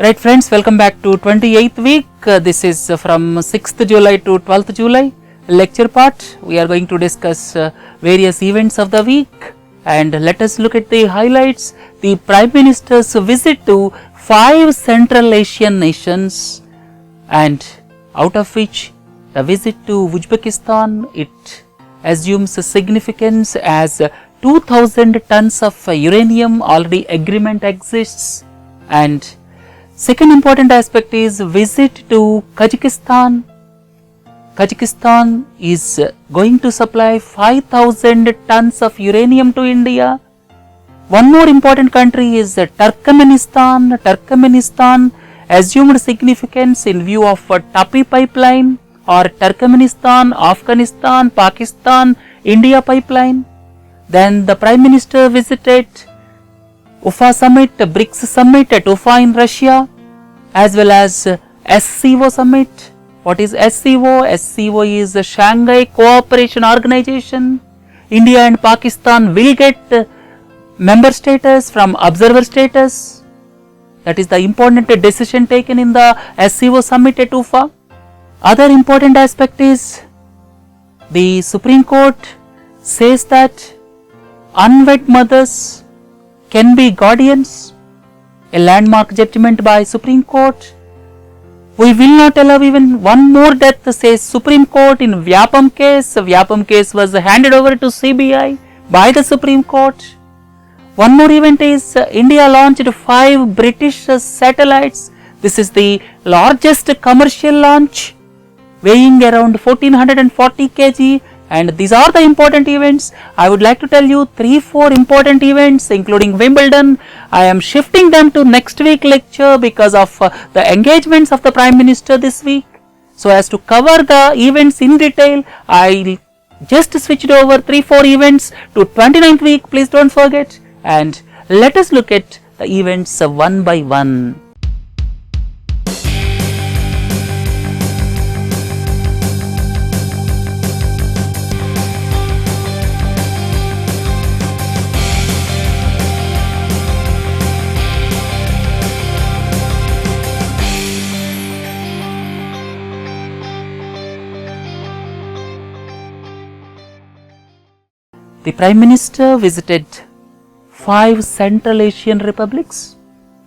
Right friends, welcome back to 28th week. This is from 6th July to 12th July lecture part. We are going to discuss various events of the week, and let us look at the highlights. The Prime Minister's visit to 5 Central Asian nations, and out of which the visit to Uzbekistan, it assumes significance as 2000 tons of uranium already agreement exists. And second important aspect is visit to Kazakhstan. Kazakhstan is going to supply 5000 tons of uranium to India. One more important country is Turkmenistan. Turkmenistan assumed significance in view of Tapi pipeline or Turkmenistan, Afghanistan, Pakistan, India pipeline. Then the Prime Minister visited UFA summit, BRICS summit at UFA in Russia, as well as SCO summit. What is SCO? SCO is the Shanghai Cooperation Organization. India and Pakistan will get member status from observer status. That is the important decision taken in the SCO summit at UFA. Other important aspect is the Supreme Court says that unwed mothers can be guardians, a landmark judgment by Supreme Court. We will not allow even one more death, says Supreme Court in Vyapam case. Vyapam case was handed over to CBI by the Supreme Court. One more event is India launched 5 British satellites. This is the largest commercial launch, weighing around 1440 kg. And these are the important events. I would like to tell you 3-4 important events, including Wimbledon. I am shifting them to next week lecture because of the engagements of the Prime Minister this week. So as to cover the events in detail, I just switched over 3-4 events to 29th week. Please don't forget. And let us look at the events one by one. The Prime Minister visited 5 Central Asian republics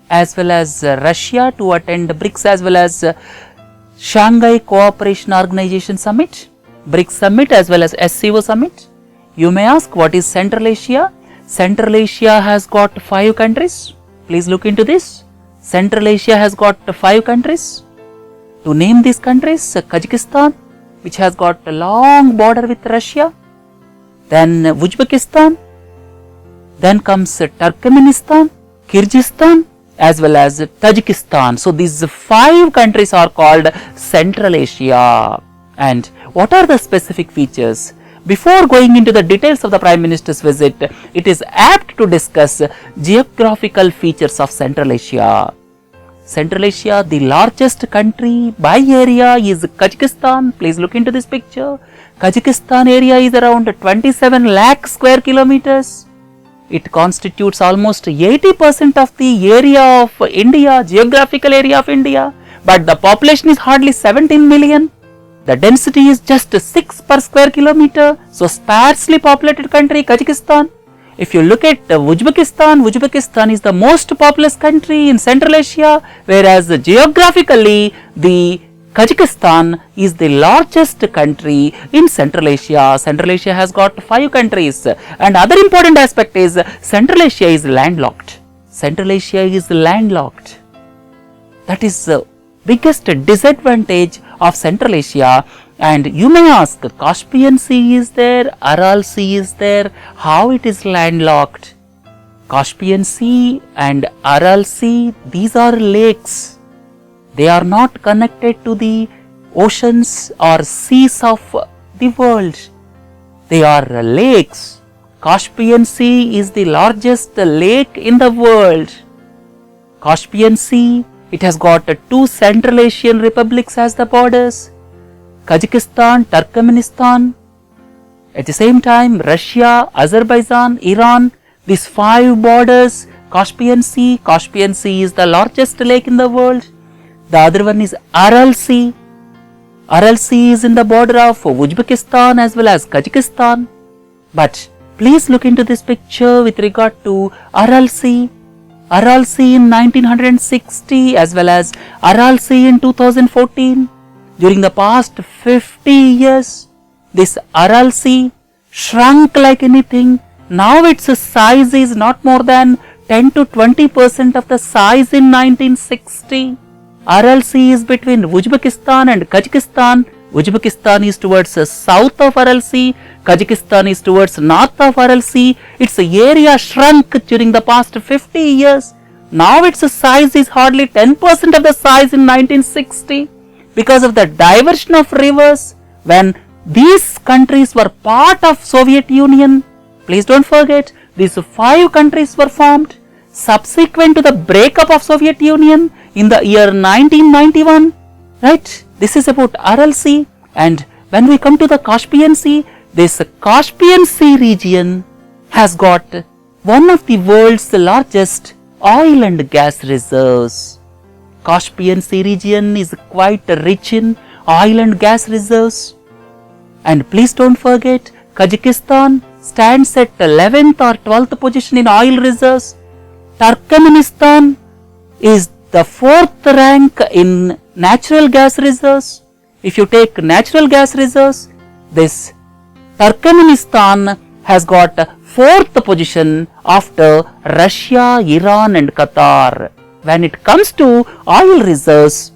as well as Russia to attend BRICS as well as Shanghai Cooperation Organization Summit, BRICS Summit as well as SCO Summit. You may ask, what is Central Asia? Central Asia has got 5 countries. Please look into this. Central Asia has got 5 countries. To name these countries, Kazakhstan, which has got a long border with Russia. Then Uzbekistan, then comes Turkmenistan, Kyrgyzstan as well as Tajikistan. So these 5 countries are called Central Asia. And what are the specific features? Before going into the details of the Prime Minister's visit, it is apt to discuss geographical features of Central Asia. Central Asia, the largest country by area is Kazakhstan. Please look into this picture. Kazakhstan area is around 27 lakh square kilometers. It constitutes almost 80% of the area of India, geographical area of India. But the population is hardly 17 million. The density is just 6 per square kilometer. So sparsely populated country, Kazakhstan. If you look at Uzbekistan, Uzbekistan is the most populous country in Central Asia, whereas geographically the Kazakhstan is the largest country in Central Asia. Central Asia has got 5 countries. And other important aspect is Central Asia is landlocked. Central Asia is landlocked. That is the biggest disadvantage of Central Asia. And you may ask, Caspian Sea is there, Aral Sea is there, how it is landlocked? Caspian Sea and Aral Sea, these are lakes. They are not connected to the oceans or seas of the world. They are lakes. Caspian Sea is the largest lake in the world. Caspian Sea, it has got 2 Central Asian republics as the borders. Kazakhstan, Turkmenistan, at the same time Russia, Azerbaijan, Iran, these 5 borders Caspian Sea. Caspian Sea is the largest lake in the world. The other one is Aral Sea. Aral Sea is in the border of Uzbekistan as well as Kazakhstan. But please look into this picture with regard to Aral Sea. Aral Sea in 1960 as well as Aral Sea in 2014. During the past 50 years, this Aral Sea shrunk like anything. Now its size is not more than 10 to 20% of the size in 1960. Aral Sea is between Uzbekistan and Kazakhstan. Uzbekistan is towards south of Aral Sea. Kazakhstan is towards north of Aral Sea. Its area shrunk during the past 50 years. Now its size is hardly 10% of the size in 1960 because of the diversion of rivers when these countries were part of Soviet Union. Please don't forget, these 5 countries were formed subsequent to the breakup of Soviet Union in the year 1991. Right? This is about Aral Sea. And when we come to the Caspian Sea, this Caspian Sea region has got one of the world's largest oil and gas reserves. Caspian Sea region is quite rich in oil and gas reserves. And please don't forget, Kazakhstan stands at 11th or 12th position in oil reserves. Turkmenistan is the 4th rank in natural gas reserves. If you take natural gas reserves, this Turkmenistan has got 4th position after Russia, Iran and Qatar. When it comes to oil reserves,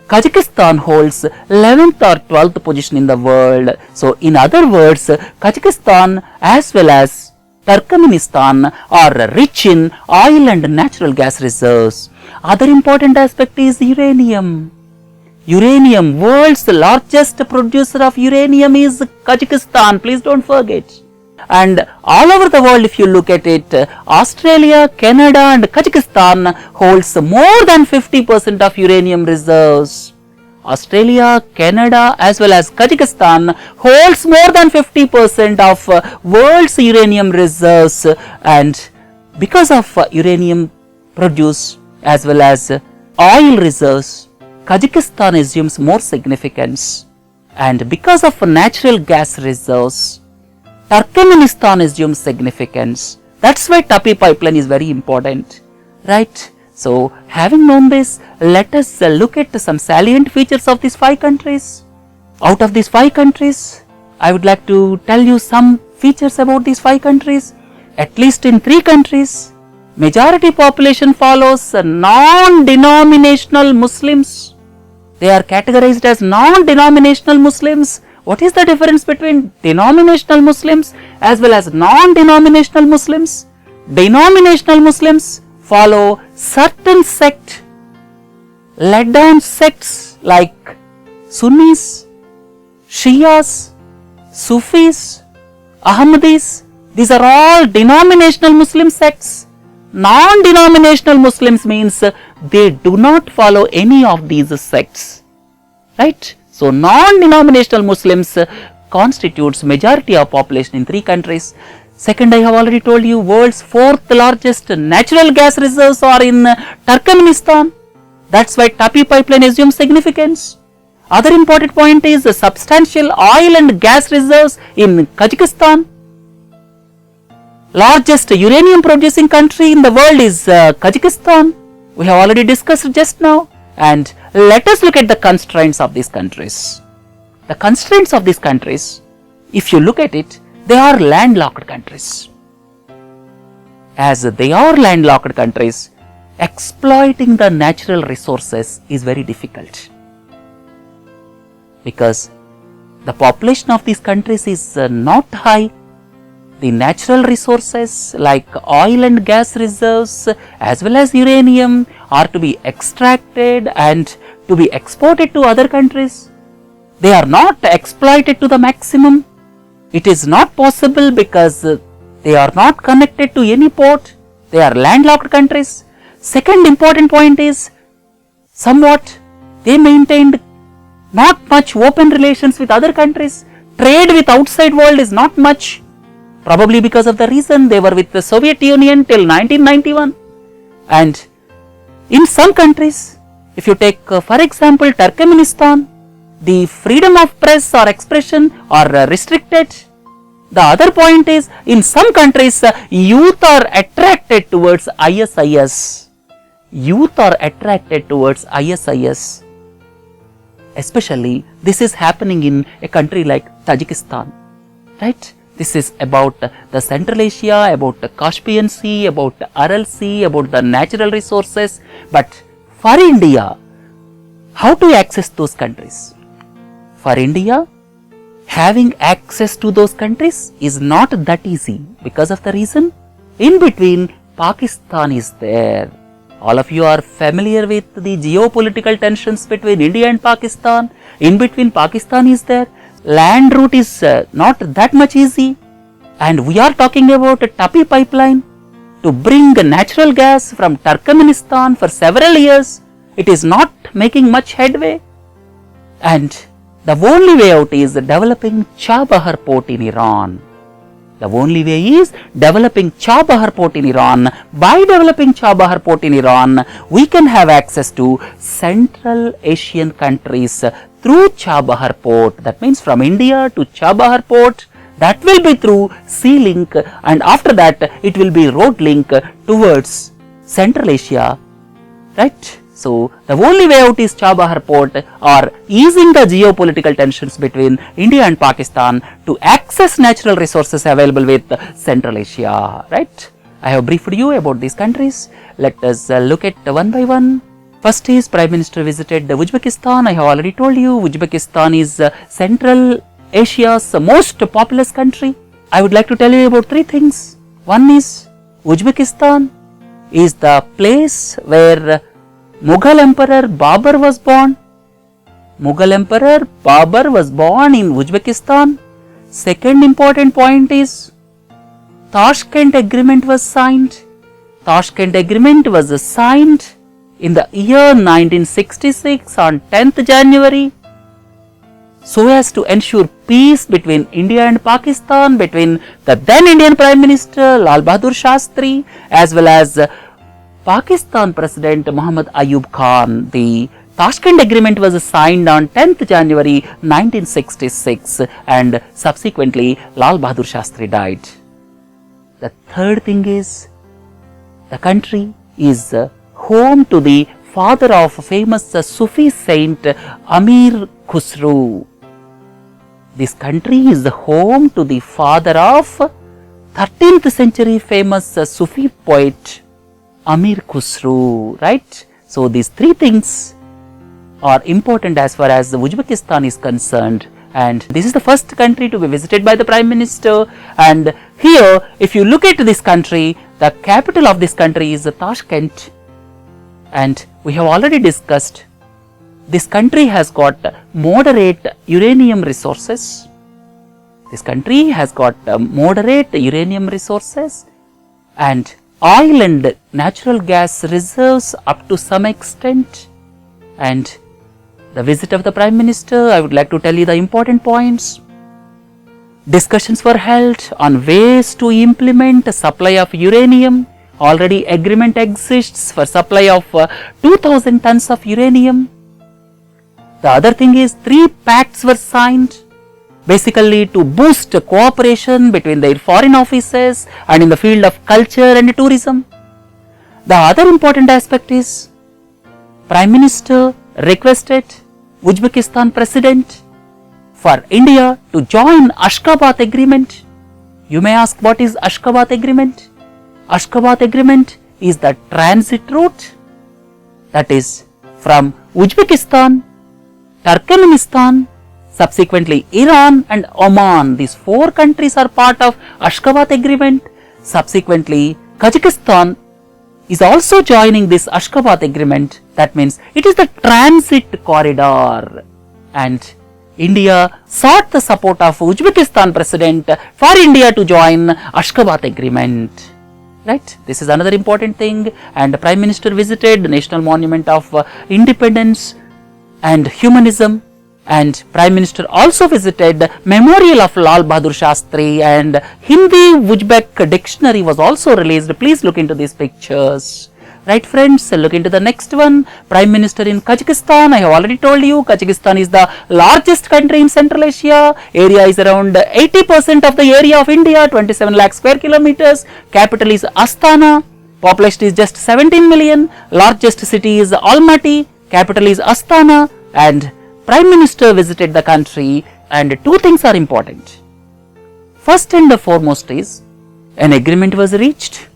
Kazakhstan holds 11th or 12th position in the world. So in other words, Kazakhstan as well as Turkmenistan are rich in oil and natural gas reserves. Other important aspect is uranium. Uranium, world's largest producer of uranium is Kazakhstan. Please don't forget. And all over the world, if you look at it, Australia, Canada and Kazakhstan holds more than 50% of uranium reserves. Australia, Canada as well as Kazakhstan holds more than 50% of world's uranium reserves. And because of uranium produce as well as oil reserves, Kazakhstan assumes more significance. And because of natural gas reserves, Turkmenistan assumes significance. That's why Tapi pipeline is very important, right? So, having known this, let us look at some salient features of these 5 countries. Out of these 5 countries, I would like to tell you some features about these 5 countries. At least in 3 countries, majority population follows non-denominational Muslims. They are categorized as non-denominational Muslims. What is the difference between denominational Muslims as well as non-denominational Muslims? Denominational Muslims follow certain sect, led down sects like Sunnis, Shias, Sufis, Ahmadis. These are all denominational Muslim sects. Non-denominational Muslims means they do not follow any of these sects, right? So, non-denominational Muslims constitutes majority of population in 3 countries. Second, I have already told you, world's 4th largest natural gas reserves are in Turkmenistan. That's why Tapi pipeline assumes significance. Other important point is substantial oil and gas reserves in Kazakhstan. Largest uranium producing country in the world is Kazakhstan. We have already discussed just now. And let us look at the constraints of these countries. The constraints of these countries, if you look at it, they are landlocked countries. As they are landlocked countries, exploiting the natural resources is very difficult. Because the population of these countries is not high. The natural resources like oil and gas reserves as well as uranium are to be extracted and to be exported to other countries. They are not exploited to the maximum. It is not possible because they are not connected to any port. They are landlocked countries. Second important point is somewhat they maintained not much open relations with other countries. Trade with outside world is not much. probably because of the reason they were with the Soviet Union till 1991. And in some countries, if you take for example Turkmenistan, the freedom of press or expression are restricted. The other point is, in some countries, youth are attracted towards ISIS. Youth are attracted towards ISIS. Especially, this is happening in a country like Tajikistan, right? This is about the Central Asia, about the Caspian Sea, about the Aral Sea, about the natural resources. But for India, how to access those countries? For India, having access to those countries is not that easy because of the reason, in between Pakistan is there. All of you are familiar with the geopolitical tensions between India and Pakistan. In between Pakistan is there. Land route is not that much easy. And we are talking about a Tapi pipeline to bring natural gas from Turkmenistan for several years. It is not making much headway. And the only way out is developing Chabahar port in Iran. The only way is developing Chabahar port in Iran. By developing Chabahar port in Iran, we can have access to Central Asian countries through Chabahar port. That means from India to Chabahar port, that will be through sea link, and after that it will be road link towards Central Asia, right? So, the only way out is Chabahar port, or easing the geopolitical tensions between India and Pakistan to access natural resources available with Central Asia, right? I have briefed you about these countries. Let us look at one by one. First is Prime Minister visited Uzbekistan. I have already told you Uzbekistan is Central Asia's most populous country. I would like to tell you about three things. One is Uzbekistan is the place where Mughal Emperor Babur was born. Mughal Emperor Babur was born in Uzbekistan. Second important point is Tashkent Agreement was signed. Tashkent Agreement was signed in the year 1966 on 10th January so as to ensure peace between India and Pakistan, between the then Indian Prime Minister Lal Bahadur Shastri as well as Pakistan President Muhammad Ayub Khan. The Tashkent Agreement was signed on 10th January 1966 and subsequently Lal Bahadur Shastri died. The third thing is the country is home to the father of famous Sufi saint Amir Khusro. This country is home to the father of 13th century famous Sufi poet Amir Khusro, right? So, these three things are important as far as Uzbekistan is concerned, and this is the first country to be visited by the Prime Minister. And here, if you look at this country, the capital of this country is Tashkent, and we have already discussed this country has got moderate uranium resources. This country has got moderate uranium resources and oil and natural gas reserves up to some extent. And the visit of the Prime Minister, I would like to tell you the important points. Discussions were held on ways to implement a supply of uranium. Already agreement exists for supply of 2000 tons of uranium. The other thing is 3 pacts were signed basically to boost cooperation between their foreign offices and in the field of culture and tourism. The other important aspect is Prime Minister requested Uzbekistan President for India to join Ashgabat Agreement. You may ask, what is Ashgabat Agreement? Ashgabat Agreement is the transit route, that is from Uzbekistan, Turkmenistan, subsequently Iran and Oman. These 4 countries are part of Ashgabat Agreement. Subsequently, Kazakhstan is also joining this Ashgabat Agreement. That means it is the transit corridor, and India sought the support of Uzbekistan President for India to join Ashgabat Agreement. Right? This is another important thing. And the Prime Minister visited the National Monument of Independence and Humanism And Prime Minister also visited Memorial of Lal Bahadur Shastri, and Hindi Uzbek dictionary was also released. Please look into these pictures. Right friends, look into the next one. Prime Minister in Kazakhstan. I have already told you, Kazakhstan is the largest country in Central Asia. Area is around 80% of the area of India, 27 lakh square kilometers. Capital is Astana. Population is just 17 million. Largest city is Almaty. Capital is Astana. And Prime Minister visited the country, and two things are important. First and foremost is, an agreement was reached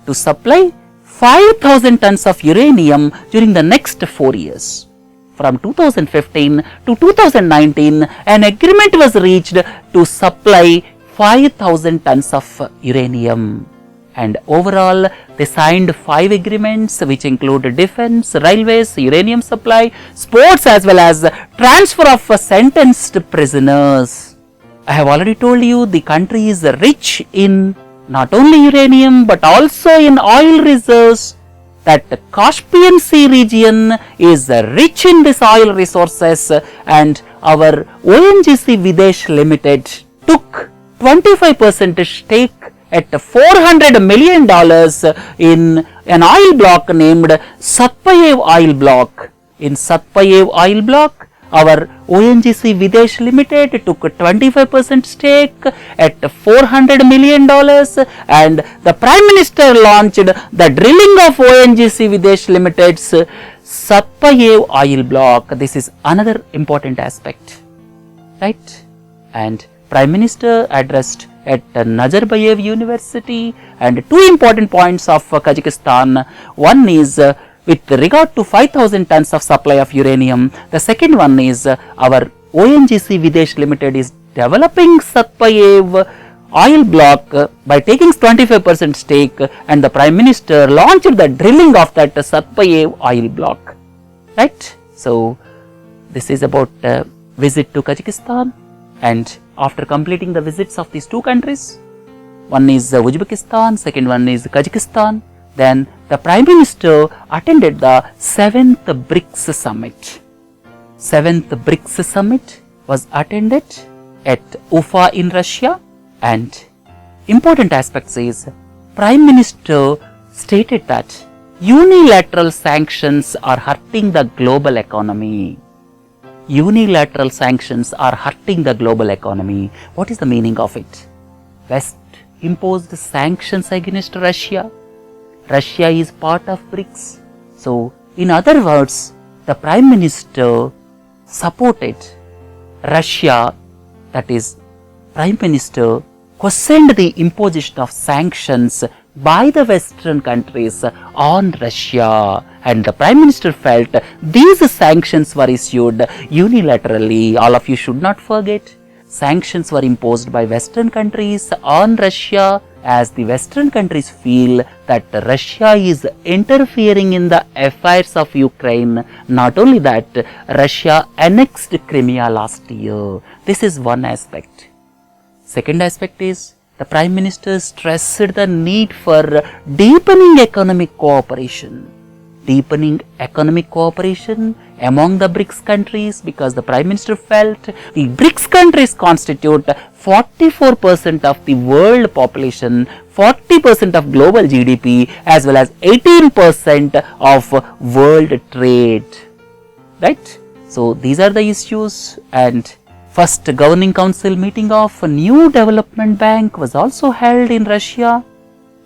to supply 5,000 tons of uranium during the next 4 years. From 2015 to 2019, an agreement was reached to supply 5,000 tons of uranium. And overall, they signed 5 agreements which include defense, railways, uranium supply, sports, as well as transfer of sentenced prisoners. I have already told you the country is rich in not only uranium but also in oil reserves. That Caspian Sea region is rich in these oil resources, and our ONGC Videsh Limited took 25% stake at $400 million in an oil block named Satpayev Oil Block. In Satpayev Oil Block, our ONGC Videsh Limited took 25% stake at $400 million, and the Prime Minister launched the drilling of ONGC Videsh Limited's Satpayev Oil Block. This is another important aspect, right? And Prime Minister addressed at Nazarbayev University, and two important points of Kazakhstan. One is with regard to 5,000 tons of supply of uranium. The second one is our ONGC Videsh Limited is developing Satpayev oil block by taking 25% stake, and the Prime Minister launched the drilling of that Satpayev oil block. Right? So, this is about visit to Kazakhstan, and after completing the visits of these two countries, one is Uzbekistan, second one is Kazakhstan, then the Prime Minister attended the 7th BRICS Summit. 7th BRICS Summit was attended at Ufa in Russia, and important aspects is Prime Minister stated that unilateral sanctions are hurting the global economy. Unilateral sanctions are hurting the global economy. What is the meaning of it? West imposed sanctions against Russia. Russia is part of BRICS. So, in other words, the Prime Minister supported Russia, that is, Prime Minister questioned the imposition of sanctions by the Western countries on Russia, and the Prime Minister felt these sanctions were issued unilaterally. All of you should not forget, sanctions were imposed by Western countries on Russia, as the Western countries feel that Russia is interfering in the affairs of Ukraine. Not only that, Russia annexed Crimea last year. This is one aspect. Second aspect is, the Prime Minister stressed the need for deepening economic cooperation. Deepening economic cooperation among the BRICS countries, because the Prime Minister felt the BRICS countries constitute 44% of the world population, 40% of global GDP, as well as 18% of world trade. Right? So, these are the issues, and first Governing Council meeting of a new development bank was also held in Russia,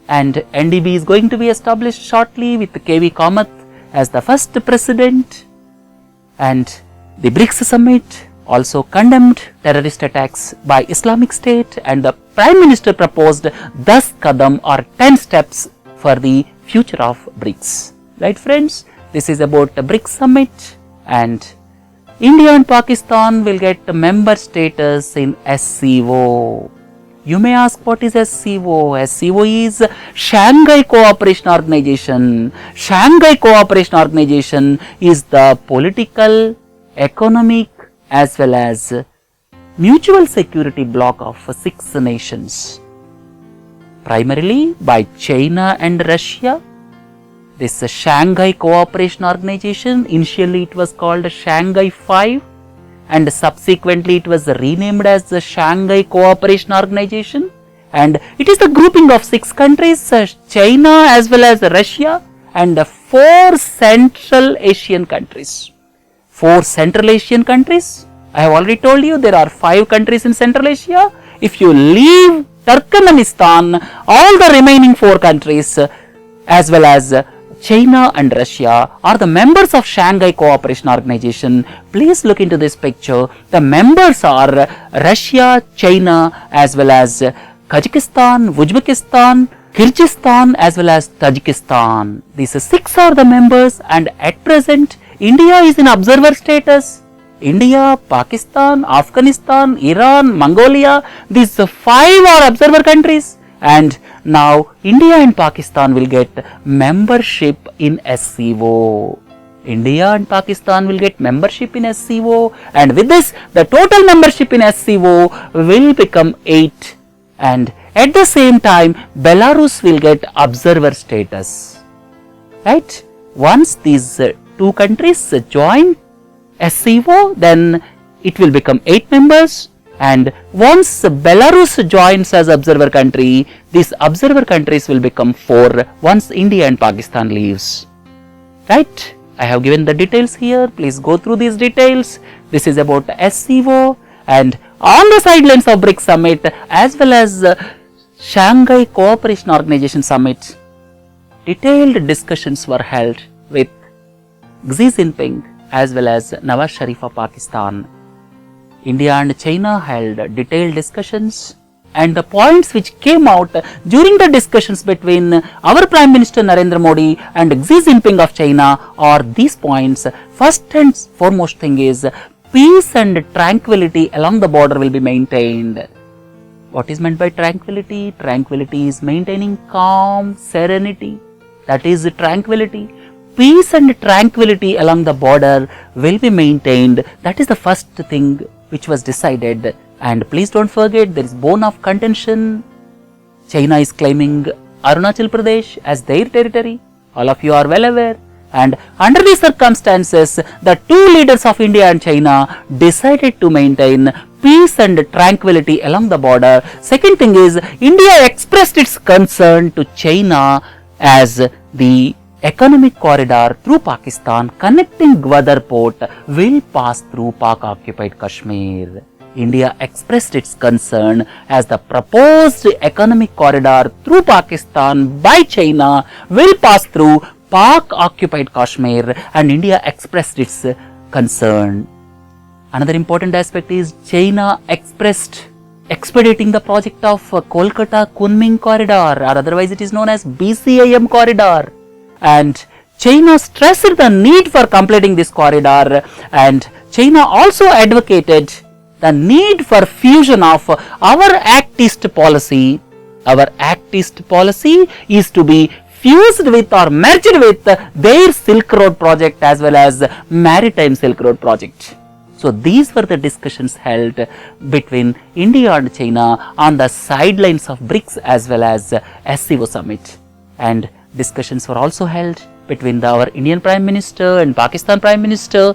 and NDB is going to be established shortly with KV Kamath as the first president. And the BRICS summit also condemned terrorist attacks by Islamic State, and the Prime Minister proposed 10 Kadam or 10 steps for the future of BRICS. Right friends, this is about the BRICS summit, and India and Pakistan will get member status in SCO. You may ask, what is SCO? SCO is Shanghai Cooperation Organization. Shanghai Cooperation Organization is the political, economic, as well as mutual security bloc of 6 nations. Primarily by China and Russia. This Shanghai Cooperation Organization, initially it was called Shanghai 5, and subsequently it was renamed as the Shanghai Cooperation Organization, and it is the grouping of 6 countries, China as well as Russia, and 4 Central Asian countries. 4 Central Asian countries. I have already told you there are 5 countries in Central Asia. If you leave Turkmenistan, all the remaining 4 countries as well as China and Russia are the members of Shanghai Cooperation Organization. Please look into this picture. The members are Russia, China as well as Kazakhstan, Uzbekistan, Kyrgyzstan as well as Tajikistan. These 6 are the members, and at present India is in observer status. India, Pakistan, Afghanistan, Iran, Mongolia, these 5 are observer countries, and now India and Pakistan will get membership in SCO. India and Pakistan will get membership in SCO, and with this the total membership in SCO will become 8, and at the same time Belarus will get observer status. Right? Once these 2 countries join SCO, then it will become 8 members, and once Belarus joins as observer country, these observer countries will become 4 once India and Pakistan leaves. Right? I have given the details here. Please go through these details. This is about SCO, and on the sidelines of BRICS summit as well as Shanghai Cooperation Organization summit, detailed discussions were held with Xi Jinping as well as Nawaz Sharif of Pakistan. India and China held detailed discussions, and the points which came out during the discussions between our Prime Minister Narendra Modi and Xi Jinping of China are these points. First and foremost thing is peace and tranquility along the border will be maintained. What is meant by tranquility? Tranquility is maintaining calm, serenity. That is tranquility. Peace and tranquility along the border will be maintained. That is the first thing which was decided. And please don't forget, there is bone of contention. China is claiming Arunachal Pradesh as their territory. All of you are well aware. And under these circumstances, the 2 leaders of India and China decided to maintain peace and tranquility along the border. Second thing is, India expressed its concern to China as the economic corridor through Pakistan connecting Gwadar port will pass through Pak-occupied Kashmir. India expressed its concern as the proposed economic corridor through Pakistan by China will pass through Pak-occupied Kashmir, and India expressed its concern. Another important aspect is China expressed expediting the project of Kolkata Kunming corridor, or otherwise it is known as BCIM corridor. And China stressed the need for completing this corridor, and China also advocated the need for fusion of our Act East policy. Our Act East policy is to be fused with or merged with their Silk Road project as well as Maritime Silk Road project. So these were the discussions held between India and China on the sidelines of BRICS as well as SCO summit. And discussions were also held between our Indian Prime Minister and Pakistan Prime Minister.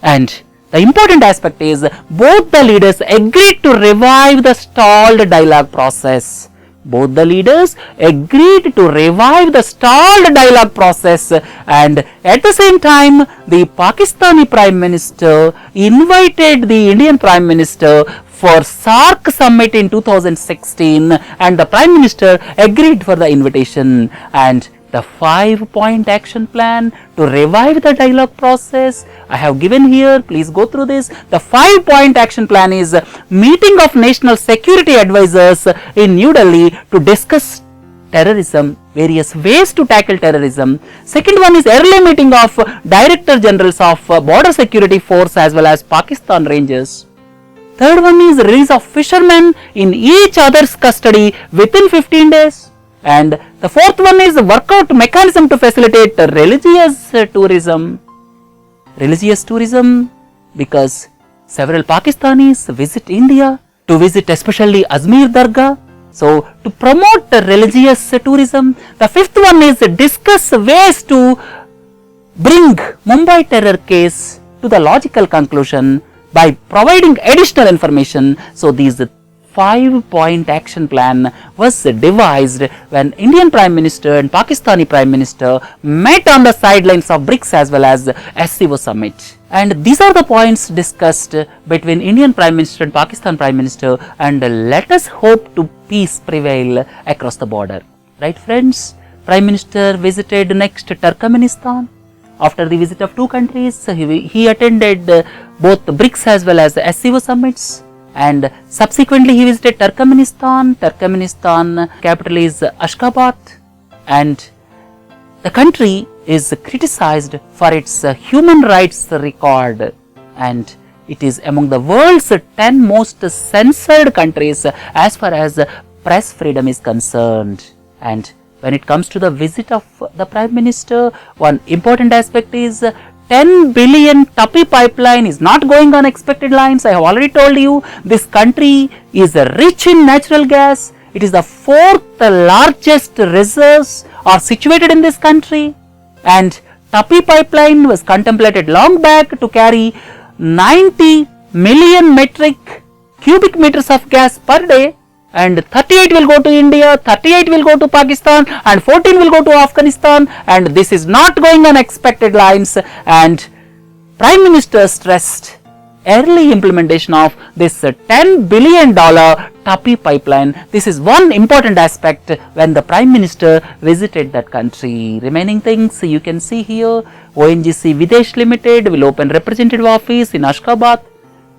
And the important aspect is both the leaders agreed to revive the stalled dialogue process. Both the leaders agreed to revive the stalled dialogue process, and at the same time the Pakistani Prime Minister invited the Indian Prime Minister for SAARC summit in 2016, and the Prime Minister agreed for the invitation. And the 5-point action plan to revive the dialogue process I have given here. Please go through this. The 5-point action plan is meeting of national security advisors in New Delhi to discuss terrorism, various ways to tackle terrorism. Second one is early meeting of Director Generals of Border Security Force as well as Pakistan Rangers. Third one is release of fishermen in each other's custody within 15 days. And the fourth one is workout mechanism to facilitate religious tourism. Religious tourism because several Pakistanis visit India to visit especially Ajmer Dargah. So to promote religious tourism. The fifth one is discuss ways to bring Mumbai terror case to the logical conclusion. by providing additional information. So these 5-point action plan was devised when Indian Prime Minister and Pakistani Prime Minister met on the sidelines of BRICS as well as SCO Summit. And these are the points discussed between Indian Prime Minister and Pakistan Prime Minister, and let us hope to peace prevail across the border. Right friends? Prime Minister visited next Turkmenistan. After the visit of two countries, he attended both BRICS as well as SCO summits, and subsequently he visited Turkmenistan. Turkmenistan capital is Ashgabat, and the country is criticized for its human rights record, and it is among the world's 10 most censored countries as far as press freedom is concerned. And when it comes to the visit of the Prime Minister, one important aspect is 10 billion Tapi pipeline is not going on expected lines. I have already told you this country is rich in natural gas. It is the 4th largest reserves are situated in this country, and Tapi pipeline was contemplated long back to carry 90 million metric cubic meters of gas per day, and 38 will go to India, 38 will go to Pakistan, and 14 will go to Afghanistan, and this is not going on expected lines. And Prime Minister stressed early implementation of this $10 billion Tapi pipeline. This is one important aspect when the Prime Minister visited that country. Remaining things you can see here. ONGC Videsh Limited will open representative office in Ashgabat.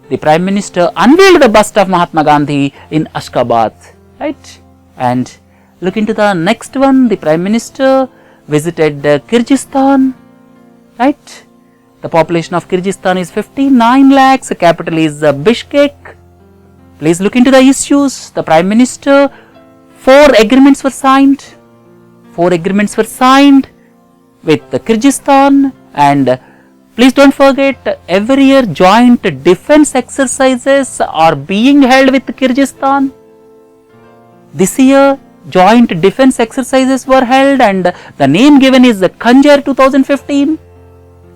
The Prime Minister unveiled the bust of Mahatma Gandhi in Ashgabat, right? And look into the next one. The Prime Minister visited Kyrgyzstan, right? The population of Kyrgyzstan is 59 lakhs. The capital is Bishkek. Please look into the issues. The Prime Minister, 4 agreements were signed. 4 agreements were signed with Kyrgyzstan, and please don't forget, every year joint defense exercises are being held with Kyrgyzstan. This year joint defense exercises were held, and the name given is Khanjar 2015.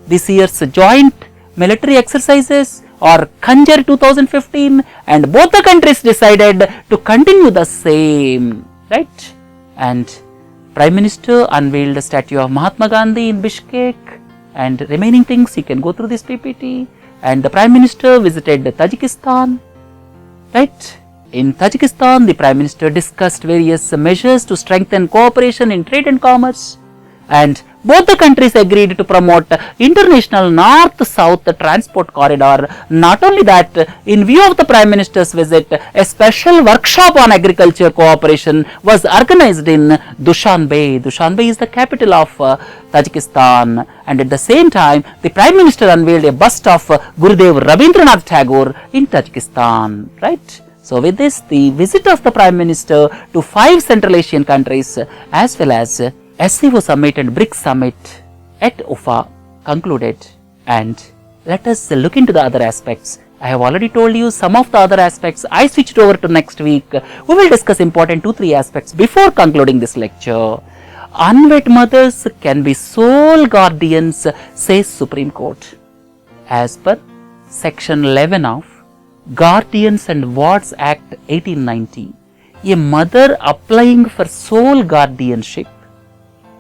This year's joint military exercises are Khanjar 2015, and both the countries decided to continue the same, right? And Prime Minister unveiled the statue of Mahatma Gandhi in Bishkek. And remaining things you can go through this PPT. And the Prime Minister visited Tajikistan, right? In Tajikistan, the Prime Minister discussed various measures to strengthen cooperation in trade and commerce, and both the countries agreed to promote international north-south transport corridor. Not only that, in view of the Prime Minister's visit, a special workshop on agriculture cooperation was organized in Dushanbe. Dushanbe is the capital of Tajikistan, and at the same time, the Prime Minister unveiled a bust of Gurudev Rabindranath Tagore in Tajikistan, right? So with this, the visit of the Prime Minister to 5 Central Asian countries as well as SCO Summit and BRICS Summit at Ufa concluded. And let us look into the other aspects. I have already told you some of the other aspects. I switched over to next week. We will discuss important 2-3 aspects before concluding this lecture. Unwed mothers can be sole guardians, says Supreme Court. As per Section 11 of Guardians and Wards Act 1890, a mother applying for sole guardianship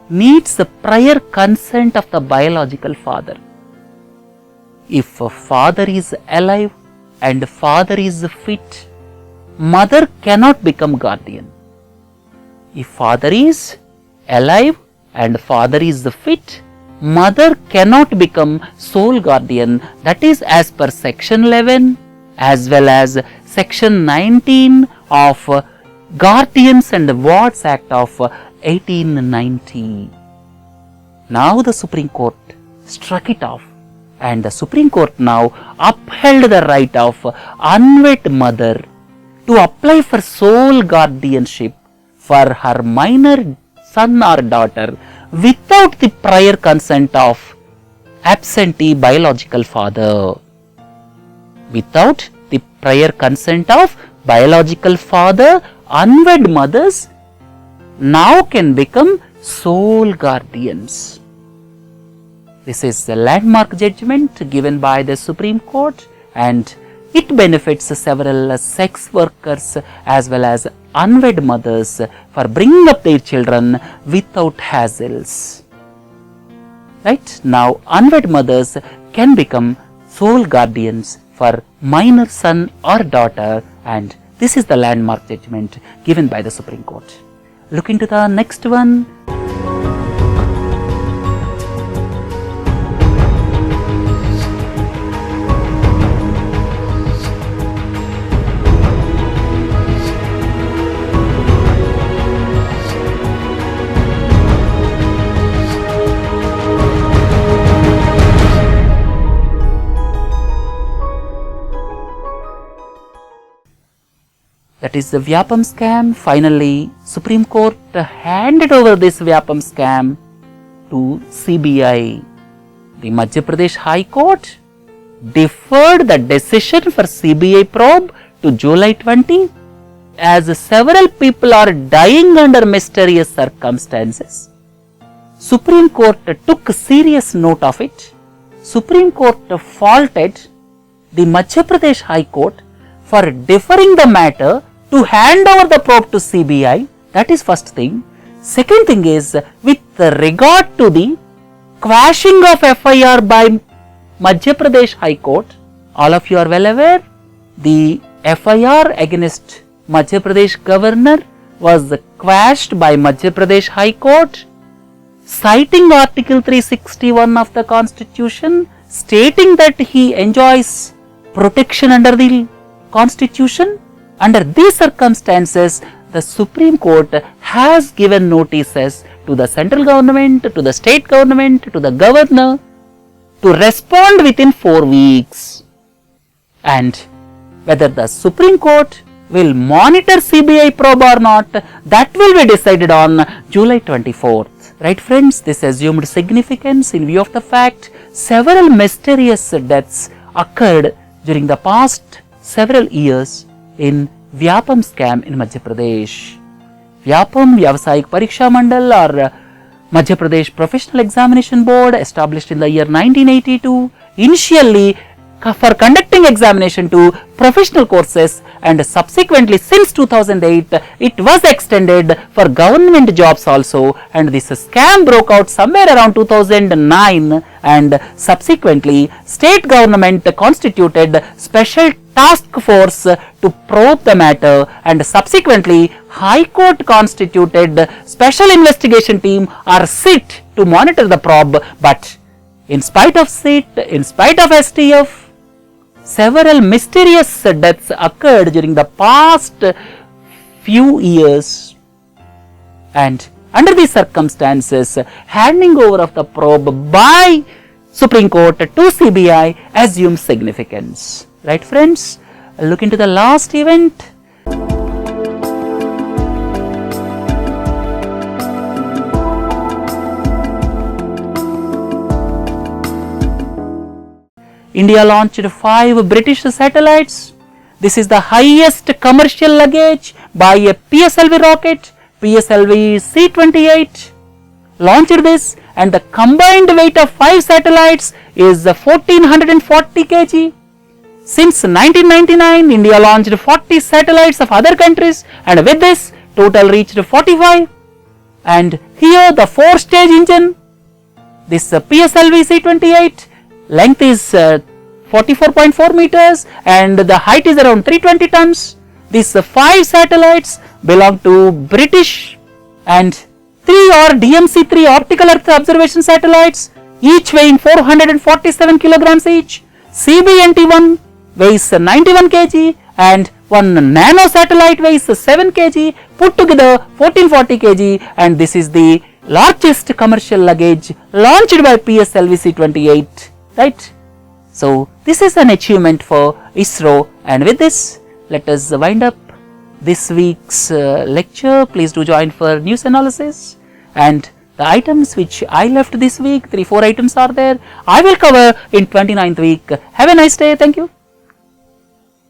needs the prior consent of the biological father. If a father is alive and father is fit, mother cannot become guardian. If father is alive and father is fit, mother cannot become sole guardian. That is as per Section 11 as well as Section 19 of Guardians and Wards Act of 1890. Now the Supreme Court struck it off, and the Supreme Court now upheld the right of unwed mother to apply for sole guardianship for her minor son or daughter without the prior consent of absentee biological father. Without the prior consent of biological father, unwed mothers now can become sole guardians. This is the landmark judgment given by the Supreme Court, and it benefits several sex workers as well as unwed mothers for bringing up their children without hassles. Right? Now, unwed mothers can become sole guardians for minor son or daughter, and this is the landmark judgment given by the Supreme Court. Look into the next one. That is the Vyapam Scam. Finally, Supreme Court handed over this Vyapam Scam to CBI. The Madhya Pradesh High Court deferred the decision for CBI probe to July 20 as several people are dying under mysterious circumstances. Supreme Court took serious note of it. Supreme Court faulted the Madhya Pradesh High Court for deferring the matter to hand over the probe to CBI. That is first thing. Second thing is, with regard to the quashing of FIR by Madhya Pradesh High Court, all of you are well aware, the FIR against Madhya Pradesh governor was quashed by Madhya Pradesh High Court, citing Article 361 of the Constitution, stating that he enjoys protection under the Constitution. Under these circumstances, the Supreme Court has given notices to the central government, to the state government, to the governor to respond within 4 weeks. And whether the Supreme Court will monitor CBI probe or not, that will be decided on July 24th. Right friends, this assumed significance in view of the fact several mysterious deaths occurred during the past several years in Vyapam Scam in Madhya Pradesh. Vyapam Vyavasayik Pariksha Mandal or Madhya Pradesh Professional Examination Board, established in the year 1982, initially for conducting examination to professional courses, and subsequently since 2008 it was extended for government jobs also, and this scam broke out somewhere around 2009, and subsequently state government constituted special task force to probe the matter, and subsequently High Court constituted special investigation team or SIT to monitor the probe. But in spite of SIT, in spite of STF, several mysterious deaths occurred during the past few years, and under these circumstances, handing over of the probe by Supreme Court to CBI assumes significance. Right friends, look into the last event. India launched 5 British satellites. This is the highest commercial luggage by a PSLV rocket. PSLV C-28 launched this, and the combined weight of 5 satellites is 1440 kg. Since 1999, India launched 40 satellites of other countries, and with this, total reached 45. And here the 4-stage engine, this PSLV C-28, length is 44.4 meters and the height is around 320 tons. These 5 satellites belong to British, and 3 are DMC-3 optical Earth observation satellites, each weighing 447 kilograms each. CBNT-1 weighs 91 kg and one nano satellite weighs 7 kg, put together 1440 kg, and this is the largest commercial luggage launched by PSLV C-28. Right? So this is an achievement for ISRO, and with this, let us wind up this week's lecture. Please do join for news analysis, and the items which I left this week, 3-4 items are there, I will cover in 29th week. Have a nice day. Thank you.